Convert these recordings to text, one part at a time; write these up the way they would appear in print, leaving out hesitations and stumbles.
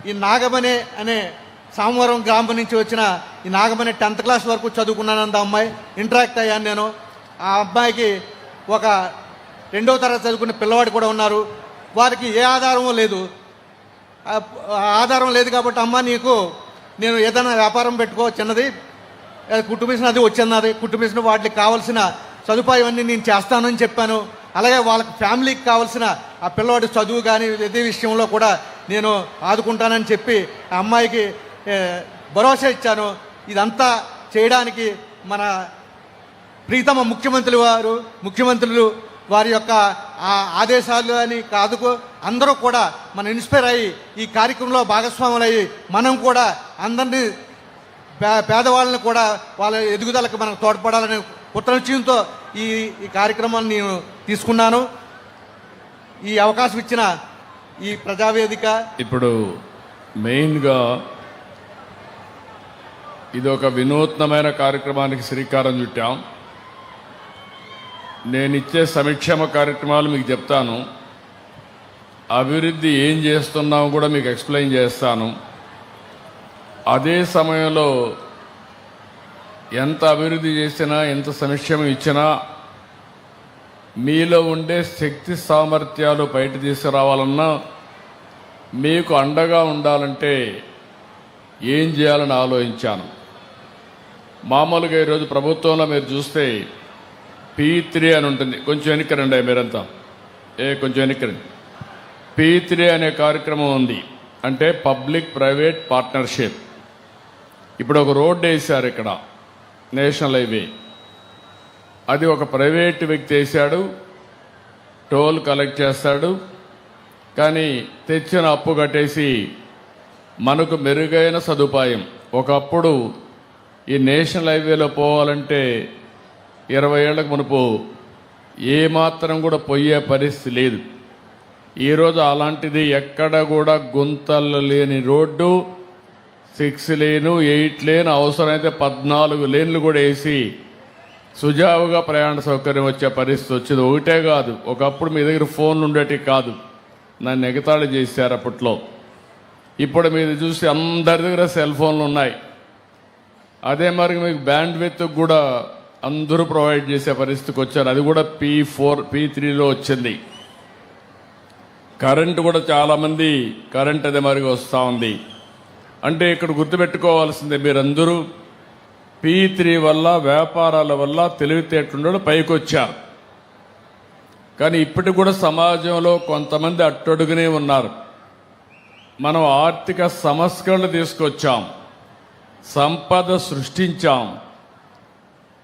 ఈ నాగమణి అనే సామవరం గ్రామం నుంచి వచ్చిన ఈ నాగమణి 10th క్లాస్ వరకు చదువుకున్నానంత అమ్మాయి. ఇంటరాక్ట్ అయ్యాను నేను. ఆ అబ్బాయికి ఒక 2వ తరగతి చదువుకునే పిల్లవాడు కూడా ఉన్నారు. వారికి ఏ ఆధారమూ లేదు. ఆధారం లేదు కాబట్టి అమ్మ నీకు నేను ఏదైనా వ్యాపారం పెట్టుకో చిన్నది, కుటుంబిషన్ అది వచ్చిన్నది, కుటుంబిషన్ వాటికి కావాల్సిన సదుపాయం అన్నీ నేను చేస్తానని చెప్పాను. అలాగే వాళ్ళకి ఫ్యామిలీకి కావాల్సిన ఆ పిల్లవాడి చదువు కానీ ఇదే విషయంలో కూడా నేను ఆదుకుంటానని చెప్పి ఆ అమ్మాయికి భరోసా ఇచ్చాను. ఇదంతా చేయడానికి మన ప్రీతమ ముఖ్యమంత్రులు వారి యొక్క ఆదేశాలు అని కాదు, అందరూ కూడా మనం ఇన్స్పైర్ అయ్యి ఈ కార్యక్రమంలో భాగస్వాములు అయ్యి మనం కూడా అందరినీ పేదవాళ్ళని కూడా వాళ్ళ ఎదుగుదలకు మనకు తోడ్పడాలనే కృతనిశ్చయంతో ఈ కార్యక్రమాన్ని నేను తీసుకున్నాను. ఈ అవకాశం ఇచ్చిన ఈ ప్రజావేదిక ఇప్పుడు మెయిన్గా ఇది ఒక వినూత్నమైన కార్యక్రమానికి శ్రీకారం చుట్టాం. నేను ఇచ్చే సంక్షేమ కార్యక్రమాలు మీకు చెప్తాను, అభివృద్ధి ఏం చేస్తున్నామో కూడా మీకు ఎక్స్ప్లెయిన్ చేస్తాను. అదే సమయంలో ఎంత అభివృద్ధి చేసినా ఎంత సంక్షేమం ఇచ్చినా మీలో ఉండే శక్తి సామర్థ్యాలు బయట తీసుకురావాలన్నా మీకు అండగా ఉండాలంటే ఏం చేయాలని ఆలోచించాను. మామూలుగా ఈరోజు ప్రభుత్వంలో మీరు చూస్తే P3 అని ఉంటుంది. కొంచెం వెనక్కిరండి మీరంతా, కొంచెం వెనక్కిరండి. P3 అనే కార్యక్రమం ఉంది, అంటే పబ్లిక్ ప్రైవేట్ పార్ట్నర్షిప్. ఇప్పుడు ఒక రోడ్డు వేశారు ఇక్కడ, నేషనల్ హైవే. అది ఒక ప్రైవేట్ వ్యక్తి వేశాడు, టోల్ కలెక్ట్ చేస్తాడు. కానీ తెచ్చిన అప్పు కట్టేసి మనకు మెరుగైన సదుపాయం. ఒకప్పుడు ఈ నేషనల్ హైవేలో పోవాలంటే 20 ఏళ్లకు మునుపు ఏమాత్రం కూడా పోయే పరిస్థితి లేదు. ఈరోజు అలాంటిది ఎక్కడ కూడా గుంతలు లేని రోడ్డు, 6 లేను 8 లేను, అవసరమైతే 14 లేన్లు కూడా వేసి సుజావుగా ప్రయాణ సౌకర్యం వచ్చే పరిస్థితి వచ్చింది. ఒకటే కాదు, ఒకప్పుడు మీ దగ్గర ఫోన్లు ఉండేటివి కాదు, నన్ను ఎగతాళి చేశారు అప్పట్లో. ఇప్పుడు మీరు చూసి అందరి దగ్గర సెల్ ఫోన్లు ఉన్నాయి. అదే మరి మీకు బ్యాండ్ విత్ కూడా అందరూ ప్రొవైడ్ చేసే పరిస్థితికి వచ్చారు. అది కూడా P3లో వచ్చింది. కరెంటు కూడా చాలామంది కరెంట్ అదే మరిగా వస్తూ ఉంది. అంటే ఇక్కడ గుర్తుపెట్టుకోవాల్సిందే, మీరందరూ P3 వల్ల వ్యాపారాల వల్ల తెలివితేటలు పైకి వచ్చారు. కానీ ఇప్పటికి కూడా సమాజంలో కొంతమంది అట్టడుగునే ఉన్నారు. మనం ఆర్థిక సంస్కరణలు తీసుకొచ్చాం, సంపద సృష్టించాం,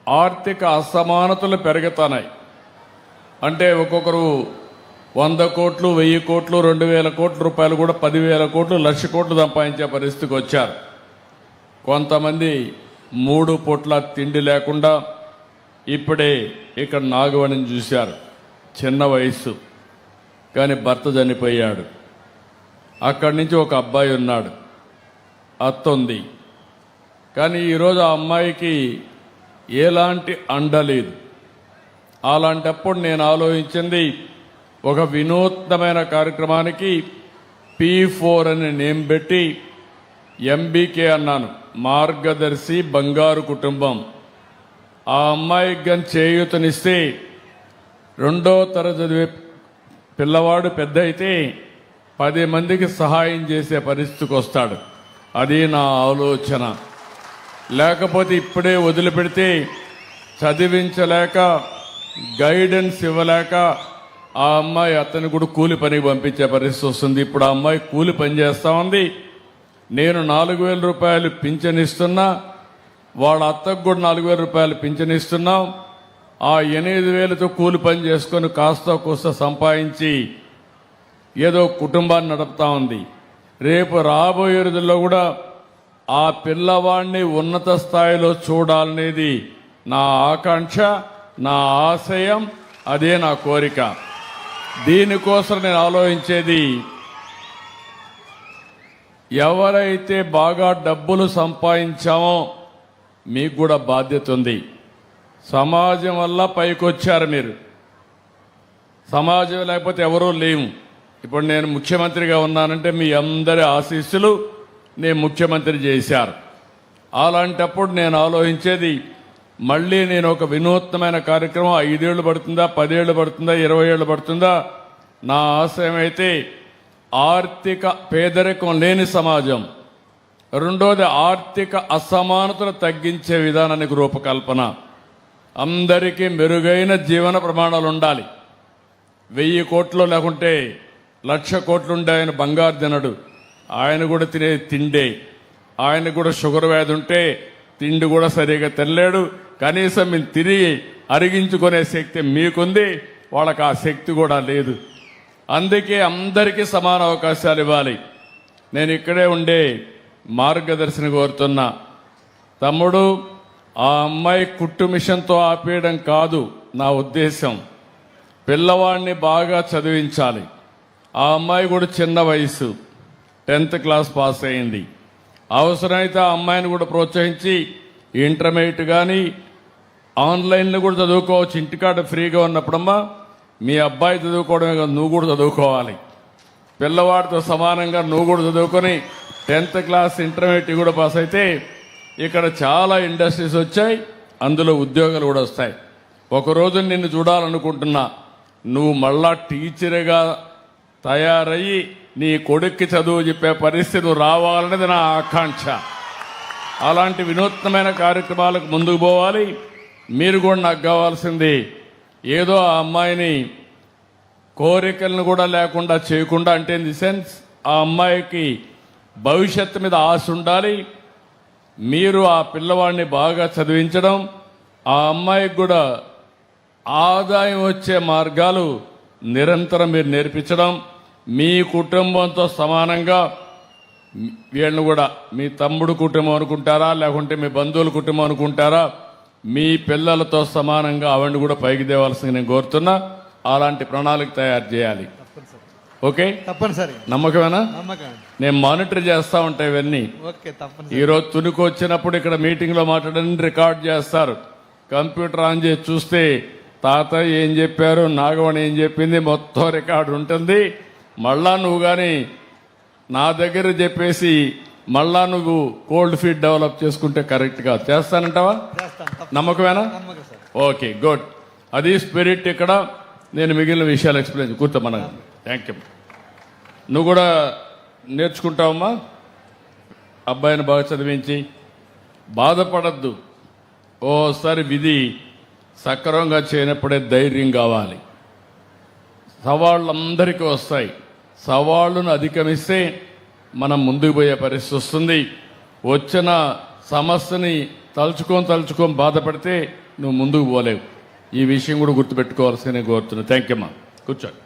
ఆర్థిక అసమానతలు పెరుగుతున్నాయి. అంటే ఒక్కొక్కరు 100 కోట్లు 1000 కోట్లు 2000 కోట్ల రూపాయలు కూడా 10,000 కోట్లు 1,00,000 కోట్లు సంపాదించే పరిస్థితికి వచ్చారు. కొంతమంది 3 పూట్ల తిండి లేకుండా ఇప్పుడే ఇక్కడ నాగవణిని చూశారు. చిన్న వయస్సు, కానీ భర్త చనిపోయాడు. అక్కడి నుంచి ఒక అబ్బాయి ఉన్నాడు, అత్త ఉంది. కానీ ఈరోజు ఆ అమ్మాయికి ఎలాంటి అండ లేదు. అలాంటప్పుడు నేను ఆలోచించింది, ఒక వినూత్నమైన కార్యక్రమానికి P4 అని నేమ్ పెట్టి MBK అన్నాను, మార్గదర్శి బంగారు కుటుంబం. ఆ అమ్మాయికి కానీ చేయూతనిస్తే 2వ తరగతి చదివే పిల్లవాడు పెద్ద అయితే 10 మందికి సహాయం చేసే పరిస్థితికి వస్తాడు. అది నా ఆలోచన. లేకపోతే ఇప్పుడే వదిలిపెడితే చదివించలేక గైడెన్స్ ఇవ్వలేక ఆ అమ్మాయి అతను కూడా కూలి పనికి పంపించే పరిస్థితి వస్తుంది. ఇప్పుడు ఆ అమ్మాయి కూలి పని చేస్తా ఉంది. నేను 4,000 రూపాయలు పింఛన్ ఇస్తున్నా, వాళ్ళ అత్తకు కూడా 4,000 రూపాయలు పింఛన్ ఇస్తున్నాం. ఆ 8,000తో కూలి పని చేసుకొని కాస్త కోస్త సంపాదించి ఏదో కుటుంబాన్ని నడుపుతా ఉంది. రేపు రాబోయే రోజుల్లో కూడా ఆ పిల్లవాడిని ఉన్నత స్థాయిలో చూడాలనేది నా ఆకాంక్ష, నా ఆశయం, అదే నా కోరిక. దీనికోసం నేను ఆలోచించేది, ఎవరైతే బాగా డబ్బులు సంపాదించామో మీకు కూడా బాధ్యత ఉంది. సమాజం వల్ల పైకొచ్చారు మీరు, సమాజం లేకపోతే ఎవరూ లేము. ఇప్పుడు నేను ముఖ్యమంత్రిగా ఉన్నానంటే మీ అందరి ఆశీస్సులు నేను ముఖ్యమంత్రి చేశారు. అలాంటప్పుడు నేను ఆలోచించేది మళ్ళీ నేను ఒక వినూత్నమైన కార్యక్రమం 5 ఏళ్ళు పడుతుందా, 10 ఏళ్ళు పడుతుందా, 20 ఏళ్ళు పడుతుందా, నా ఆశయం అయితే ఆర్థిక పేదరికం లేని సమాజం, రెండోది ఆర్థిక అసమానతలు తగ్గించే విధానానికి రూపకల్పన, అందరికీ మెరుగైన జీవన ప్రమాణాలు ఉండాలి. 1000 కోట్లు లేకుంటే 1,00,000 కోట్లు ఉండే ఆయన బంగారు తినడు, ఆయన కూడా తినే తిండే, ఆయన కూడా షుగర్ వ్యాధి ఉంటే తిండి కూడా సరిగా తినలేడు. కనీసం మీరు తిరిగి అరిగించుకునే శక్తి మీకుంది, వాళ్ళకి ఆ శక్తి కూడా లేదు. అందుకే అందరికీ సమాన అవకాశాలు ఇవ్వాలి. నేను ఇక్కడే ఉండే మార్గదర్శిని కోరుతున్నా, తమ్ముడు ఆ అమ్మాయి కుట్టు మిషన్తో ఆపేయడం కాదు నా ఉద్దేశం. పిల్లవాడిని బాగా చదివించాలి. ఆ అమ్మాయి కూడా చిన్న వయసు, 10th క్లాస్ పాస్ అయింది. అవసరమైతే ఆ అమ్మాయిని కూడా ప్రోత్సహించి ఇంటర్మీడియట్ కానీ ఆన్లైన్లో కూడా చదువుకోవచ్చు. ఇంటికాడ ఫ్రీగా ఉన్నప్పుడమ్మా మీ అబ్బాయి చదువుకోవడమే కాదు, నువ్వు కూడా చదువుకోవాలి. పిల్లవాడితో సమానంగా నువ్వు కూడా చదువుకొని 10th క్లాస్ ఇంటర్మీడియట్ కూడా పాస్ అయితే ఇక్కడ చాలా ఇండస్ట్రీస్ వచ్చాయి, అందులో ఉద్యోగాలు కూడా వస్తాయి. ఒకరోజు నిన్ను చూడాలనుకుంటున్నా, నువ్వు మళ్ళా టీచర్గా తయారయ్యి నీ కొడుక్కి చదువు చెప్పే పరిస్థితి రావాలనేది నా ఆకాంక్ష. అలాంటి వినూత్నమైన కార్యక్రమాలకు ముందుకు పోవాలి. మీరు కూడా నాకు కావాల్సింది ఏదో ఆ అమ్మాయిని కోరికలను కూడా లేకుండా చేయకుండా, అంటే ఇన్ ది సెన్స్ ఆ అమ్మాయికి భవిష్యత్తు మీద ఆశ ఉండాలి. మీరు ఆ పిల్లవాడిని బాగా చదివించడం, ఆ అమ్మాయికి కూడా ఆదాయం వచ్చే మార్గాలు నిరంతరం మీరు నేర్పించడం, మీ కుటుంబంతో సమానంగా వీళ్ళని కూడా మీ తమ్ముడు కుటుంబం అనుకుంటారా, లేకుంటే మీ బంధువుల కుటుంబం అనుకుంటారా, మీ పిల్లలతో సమానంగా అవన్నీ కూడా పైకి తేవాల్సింది నేను కోరుతున్నా. అలాంటి ప్రణాళిక తయారు చేయాలి. ఓకే, తప్పనిసరి. నమ్మకమేనా? నమ్మకం. నేను మానిటర్ చేస్తా ఉంటా ఇవన్నీ. ఓకే, తప్పనిసరి. ఈరోజు తునికి వచ్చినప్పుడు ఇక్కడ మీటింగ్లో మాట్లాడని రికార్డ్ చేస్తారు. కంప్యూటర్ ఆన్ చేసి చూస్తే తాతయ్య ఏం చెప్పారు, నాగవణి ఏం చెప్పింది, మొత్తం రికార్డు ఉంటుంది. మళ్ళా నువ్వు కానీ నా దగ్గర చెప్పేసి మళ్ళా నువ్వు కోల్డ్ ఫీట్ డెవలప్ చేసుకుంటే కరెక్ట్ కాదు. చేస్తానంటావా? నమ్మకమేనా? నమ్మకం సార్. Okay, good. అది స్పిరిట్. ఇక్కడ నేను మిగిలిన విషయాలు ఎక్స్ప్లెయిన్ కూర్చోమన్నా. Thank you. నువ్వు కూడా నేర్చుకుంటావమ్మా. అబ్బాయిని బాగా చదివించి బాధపడద్దు. ఓసారి విధి సక్రమంగా చేయనప్పుడే ధైర్యం కావాలి. సవాళ్ళు అందరికీ వస్తాయి. సవాళ్లను అధిగమిస్తే మనం ముందుకు పోయే పరిస్థితి వస్తుంది. వచ్చిన సమస్యని తలుచుకొని బాధపడితే నువ్వు ముందుకు పోలేవు. ఈ విషయం కూడా గుర్తుపెట్టుకోవాల్సిందే కోరుతున్నా. థ్యాంక్ యూ అమ్మా. కూర్చోండి.